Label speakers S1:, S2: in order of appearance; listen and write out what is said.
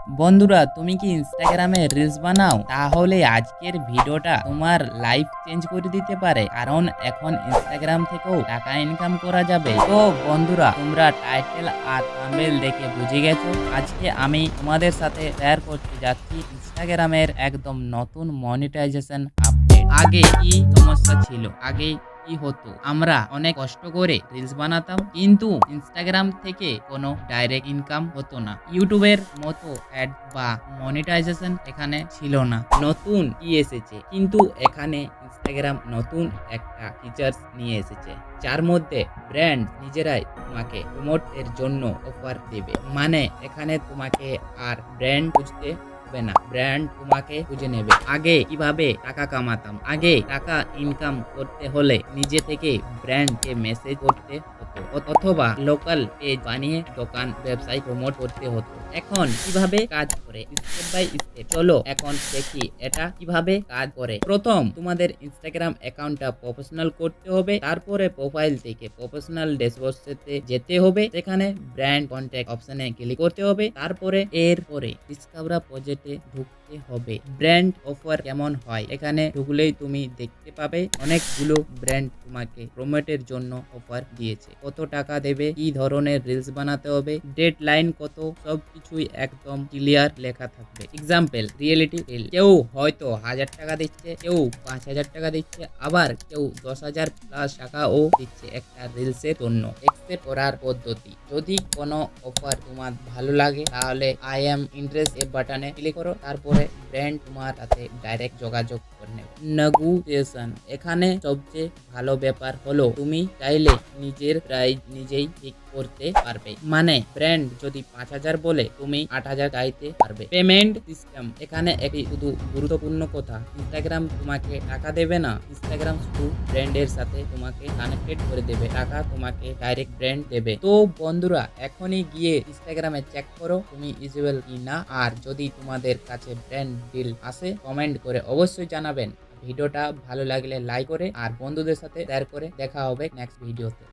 S1: বন্ধুরা, তুমি কি ইনস্টাগ্রামে রিলস বানাও? তাহলে আজকের ভিডিওটা তোমার লাইফ চেঞ্জ করে দিতে পারে, কারণ এখন ইনস্টাগ্রাম থেকেও টাকা ইনকাম করা যাবে। তো বন্ধুরা, তোমরা টাইটেল আর থাম্বনেল দেখে বুঝে গেছো, আজকে আমি তোমাদের সাথে শেয়ার করতে যাচ্ছি ইনস্টাগ্রামের একদম নতুন মনিটাইজেশন আপডেট। আগে কি সমস্যা ছিল? আগে কি হতো, আমরা অনেক কষ্ট করে রিলস বানাতাম, কিন্তু ইনস্টাগ্রাম থেকে কোনো ডাইরেক্ট ইনকাম হতো না। ইউটিউবের মতো অ্যাড বা মনিটাইজেশন এখানে ছিল না। নতুন কি এসেছে, কিন্তু এখানে ইনস্টাগ্রাম নতুন একটা ফিচার্স নিয়ে এসেছে, যার মধ্যে ব্র্যান্ড নিজেরাই তোমাকে প্রমোট এর জন্য অফার দেবে। মানে এখানে তোমাকে আর ব্র্যান্ড খুঁজতে হবে না, ব্র্যান্ড তোমাকে খুঁজে নেবে। আগে কিভাবে টাকা কামাতাম? আগে টাকা ইনকাম করতে হলে নিজে থেকে ব্র্যান্ডকে মেসেজ করতে হতো, অথবা লোকাল পেজ বানিয়ে দোকান ব্যবসায় প্রমোট করতে হতো। এখন কিভাবে কাজ করে, স্টেপ বাই স্টেপ চলো এখন দেখি এটা কিভাবে কাজ করে। প্রথম, তোমাদের ইনস্টাগ্রাম অ্যাকাউন্টটা প্রফেশনাল করতে হবে। তারপরে প্রোফাইল থেকে প্রফেশনাল ড্যাশবোর্ডে যেতে হবে, সেখানে ব্র্যান্ড কন্ট্যাক্ট অপশনে ক্লিক করতে হবে। তারপরে এরপরে ডিসকভার প্রজেক্টে ঢুকতে হবে। ব্র্যান্ড অফার কেমন হয় এখানে ঢুকলেই তুমি দেখতে পাবে, অনেকগুলো ব্র্যান্ড তোমাকে প্রমোটের জন্য অফার দিয়েছে। কত টাকা দেবে, কি ধরনের রিলস বানাতে হবে, ডেডলাইন কত, সবকিছুই একদম ক্লিয়ার লেখা থাকবে। এক্সাম্পল, রিয়েলিটি রিল, কেউ হয়তো 1000 টাকা দিচ্ছে, কেউ 5000 টাকা দিচ্ছে, আবার কেউ 10,000 প্লাস টাকাও দিচ্ছে একটা রিলসের জন্য। একসেপ্ট করার পদ্ধতি, যদি কোনো অফার তোমার ভালো লাগে তাহলে আই এম ইন্টারেস্ট এ বাটনে ক্লিক করো। তারপরে ব্র্যান্ড তোমার সাথে ডাইরেক্ট যোগাযোগ করে নেবে। নেগোসিয়েশন, এখানে সবচেয়ে ভালো ব্যাপার হলো তুমি চাইলে নিজের প্রাইস নিজেই ঠিক করতে পারবে। মানে ব্র্যান্ড যদি 5000 বলে, তুমি 8000 চাইতে পারবে। পেমেন্ট সিস্টেম, এখানে একটি শুধু গুরুত্বপূর্ণ কথা, ইনস্টাগ্রাম তোমাকে টাকা দেবে না, ইনস্টাগ্রাম শুধু ব্র্যান্ডের সাথে তোমাকে কানেক্টেড করে দেবে, টাকা তোমাকে ডাইরেক্ট ব্র্যান্ড দেবে। তো বন্ধুরা, এখনই গিয়ে ইনস্টাগ্রামে চেক করো তুমি ইলিজিবল কি না, আর যদি তোমাদের কাছে ব্র্যান্ড ডিল আসে কমেন্ট করে অবশ্যই জানাবেন। ভিডিওটা ভালো লাগলে লাইক করে আর বন্ধুদের সাথে শেয়ার করে। দেখা হবে নেক্সট ভিডিওতে।